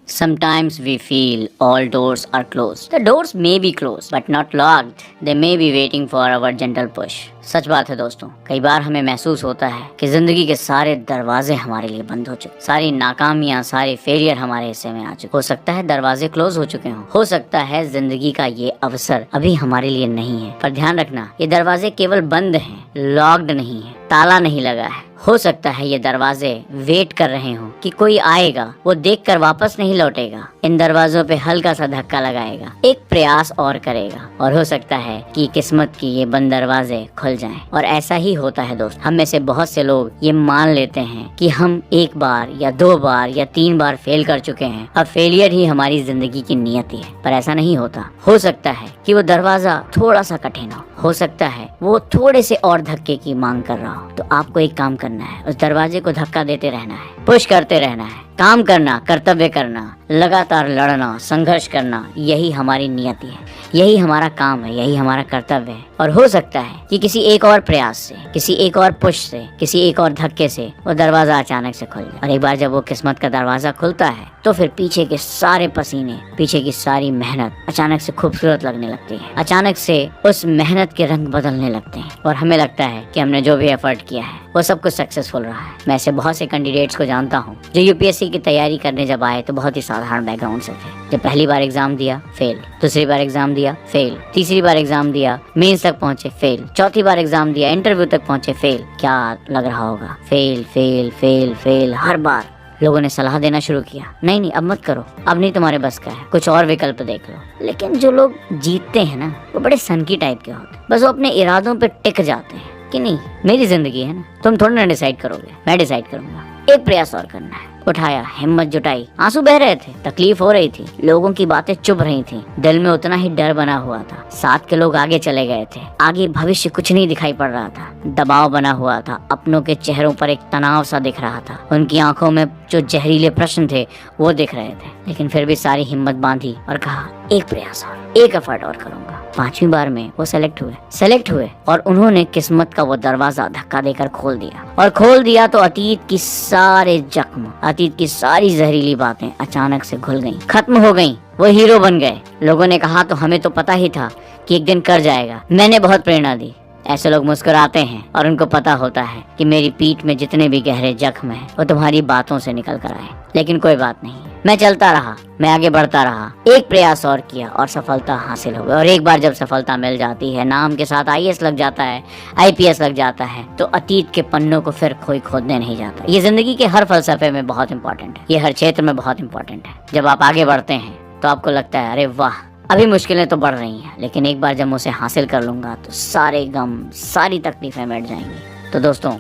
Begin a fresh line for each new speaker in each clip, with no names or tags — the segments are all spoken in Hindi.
Sometimes we feel all doors are closed. The doors may be closed, but not locked. They may be waiting for our gentle push. सच बात है दोस्तों, कई बार हमें महसूस होता है कि जिंदगी के सारे दरवाजे हमारे लिए बंद हो चुके, सारी नाकामियां, सारे फेलियर हमारे हिस्से में आ चुके। हो सकता है दरवाजे क्लोज हो चुके हों, हो सकता है जिंदगी का ये अवसर अभी हमारे लिए नहीं है। पर ध्यान रखना, ये दरवाजे केवल बंद हैं, लॉक्ड नहीं है, ताला नहीं लगा है। हो सकता है ये दरवाजे वेट कर रहे हों कि कोई आएगा, वो देखकर वापस नहीं लौटेगा, इन दरवाजों पे हल्का सा धक्का लगाएगा, एक प्रयास और करेगा, और हो सकता है कि किस्मत की ये बंद दरवाजे खुल जाएं। और ऐसा ही होता है दोस्त, हम में से बहुत से लोग ये मान लेते हैं कि हम एक बार या दो बार या तीन बार फेल कर चुके हैं, अब फेलियर ही हमारी जिंदगी की नियति है। पर ऐसा नहीं होता। हो सकता है कि वो दरवाजा थोड़ा सा कठिन हो सकता है वो थोड़े से और धक्के की मांग कर रहा हो। तो आपको एक काम करना है, उस दरवाजे को धक्का देते रहना है, पुश करते रहना है, काम करना, कर्तव्य करना, लगातार लड़ना, संघर्ष करना, यही हमारी नियति है, यही हमारा काम है, यही हमारा कर्तव्य है। और हो सकता है कि किसी एक और प्रयास से, किसी एक और पुश से, किसी एक और धक्के से वो दरवाजा अचानक से खुल जाए। और एक बार जब वो किस्मत का दरवाजा खुलता है तो फिर पीछे के सारे पसीने, पीछे की सारी मेहनत अचानक से खूबसूरत लगने लगती है। अचानक से उस मेहनत के रंग बदलने लगते हैं और हमें लगता है कि हमने जो भी एफर्ट किया है वो सब कुछ सक्सेसफुल रहा है। मैं ऐसे बहुत से कैंडिडेट्स को जानता हूँ जो यूपीएससी की तैयारी करने जब आए तो बहुत ही साधारण बैकग्राउंड से थे। जब पहली बार एग्जाम दिया, फेल, दूसरी बार एग्जाम दिया, फेल, तीसरी बार एग्जाम दिया, मेंस तक पहुंचे, फेल, चौथी बार एग्जाम दिया, इंटरव्यू तक पहुंचे, फेल। क्या लग रहा होगा? Fail fail fail fail. हर बार लोगों ने सलाह देना शुरू किया, नहीं नहीं अब मत करो, अब नहीं तुम्हारे बस का है, कुछ और विकल्प देख लो। लेकिन जो लोग जीतते हैं ना, वो बड़े सनकी टाइप के होते हैं। बस वो अपने इरादों पे टिक जाते हैं कि नहीं, मेरी जिंदगी है ना, तुम थोड़ा ना डिसाइड करोगे, मैं डिसाइड करूंगा, एक प्रयास और करना है। उठाया, हिम्मत जुटाई, आंसू बह रहे थे, तकलीफ हो रही थी, लोगों की बातें चुभ रही थी, दिल में उतना ही डर बना हुआ था। साथ के लोग आगे चले गए थे, आगे भविष्य कुछ नहीं दिखाई पड़ रहा था, दबाव बना हुआ था, अपनों के चेहरों पर एक तनाव सा दिख रहा था, उनकी आंखों में जो जहरीले प्रश्न थे वो दिख रहे थे। लेकिन फिर भी सारी हिम्मत बांधी और कहा एक प्रयास और, एक एफर्ट और करूंगा। पांचवी बार में वो सेलेक्ट हुए और उन्होंने किस्मत का वो दरवाजा धक्का देकर खोल दिया। और खोल दिया तो अतीत की सारे जख्म, अतीत की सारी जहरीली बातें अचानक से घुल गईं, खत्म हो गईं। वो हीरो बन गए। लोगों ने कहा तो हमें तो पता ही था कि एक दिन कर जाएगा, मैंने बहुत प्रेरणा दी। ऐसे लोग मुस्कुराते हैं और उनको पता होता है कि मेरी पीठ में जितने भी गहरे जख्म हैं वो तुम्हारी बातों से निकल कर आए। लेकिन कोई बात नहीं, मैं चलता रहा, मैं आगे बढ़ता रहा, एक प्रयास और किया और सफलता हासिल हो गई। और एक बार जब सफलता मिल जाती है, नाम के साथ आईएएस लग जाता है, आईपीएस लग जाता है, तो अतीत के पन्नों को फिर कोई खोदने नहीं जाता। ये जिंदगी के हर फलसफे में बहुत इंपॉर्टेंट है, ये हर क्षेत्र में बहुत इंपॉर्टेंट है। जब आप आगे बढ़ते हैं तो आपको लगता है अरे वाह, अभी मुश्किलें तो बढ़ रही हैं, लेकिन एक बार जब मैं उसे हासिल कर लूंगा तो सारे गम, सारी तकलीफें मिट जाएंगी। तो दोस्तों,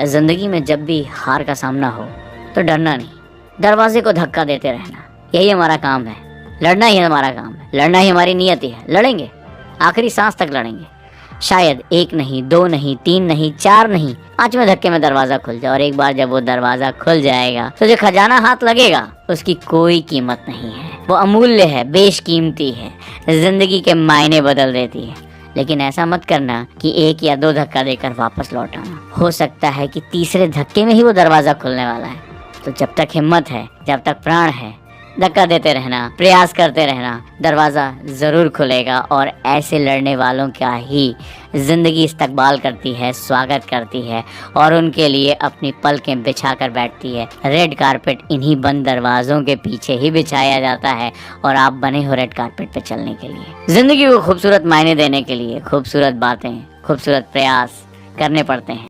जिंदगी में जब भी हार का सामना हो तो डरना नहीं, दरवाजे को धक्का देते रहना, यही हमारा काम है। लड़ना ही हमारा काम है, लड़ना ही हमारी नियति है। लड़ेंगे, आखिरी सांस तक लड़ेंगे। शायद एक नहीं, दो नहीं, तीन नहीं, चार नहीं, पांचवें धक्के में दरवाजा खुल जाए। और एक बार जब वो दरवाजा खुल जाएगा तो जो खजाना हाथ लगेगा उसकी कोई कीमत नहीं है, वो अमूल्य है, बेशकीमती है, जिंदगी के मायने बदल देती है। लेकिन ऐसा मत करना कि एक या दो धक्का देकर वापस लौट आना। हो सकता है कि तीसरे धक्के में ही वो दरवाजा खुलने वाला है। तो जब तक हिम्मत है, जब तक प्राण है, धक्का देते रहना, प्रयास करते रहना, दरवाजा जरूर खुलेगा। और ऐसे लड़ने वालों का ही जिंदगी इस्तकबाल करती है, स्वागत करती है और उनके लिए अपनी पलकें बिछा कर बैठती है। रेड कारपेट इन्हीं बंद दरवाजों के पीछे ही बिछाया जाता है और आप बने हो रेड कारपेट पे चलने के लिए। जिंदगी को खूबसूरत मायने देने के लिए खूबसूरत बातें, खूबसूरत प्रयास करने पड़ते हैं।